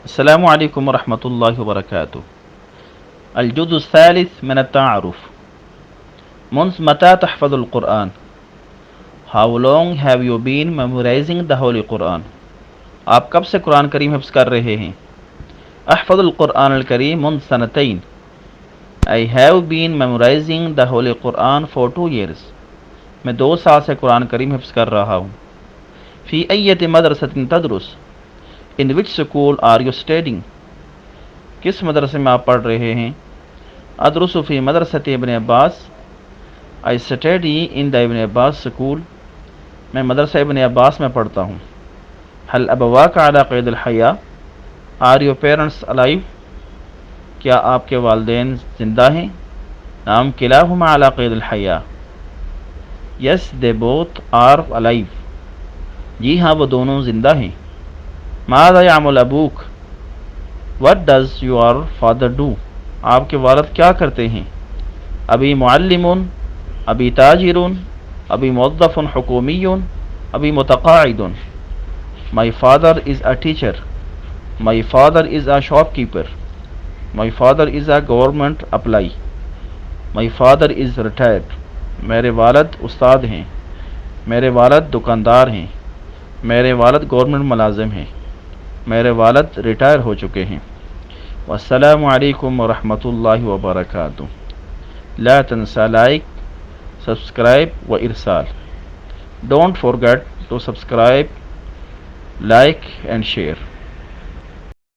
السلام علیکم ورحمۃ اللہ وبرکاتہ. الجزء الثالث من التعارف. منذ متى تحفظ القرآن؟ How long have you been memorizing the Holy Quran? آپ کب سے قرآن کریم حفظ کر رہے ہیں؟ احفظ القرآن الکریم منذ سنتین. I have been memorizing the Holy Quran for 2 years. میں 2 سال سے قرآن کریم حفظ کر رہا ہوں. فی ایت مدرسۃ تدرس؟ In which school are you studying? کس مدرسے میں آپ پڑھ رہے ہیں؟ ادرس فی مدرسۃ ابن عباس. I study in the ابن عباس school. میں مدرسہ ابن عباس میں پڑھتا ہوں. هل ابواک علی قید الحیاة؟ Are your parents alive? کیا آپ کے والدین زندہ ہیں؟ نعم کلاہما علی قید الحیاة. Yes, they both are alive. جی ہاں وہ دونوں زندہ ہیں. ماذا یعمل ابوک؟ What does your father do? آپ کے والد کیا کرتے ہیں؟ ابی معلم، ابی تاجر، ابی موظف حکومی، ابی متقاعد. My father is a teacher. My father is a shopkeeper. My father is a government employee. My father is retired. میرے والد استاد ہیں. میرے والد دکاندار ہیں. میرے والد گورنمنٹ ملازم ہیں. میرے والد ریٹائر ہو چکے ہیں. والسلام علیکم ورحمۃ اللہ وبرکاتہ. لا تنسى like, subscribe و ارسال. Don't forget to subscribe, like and share.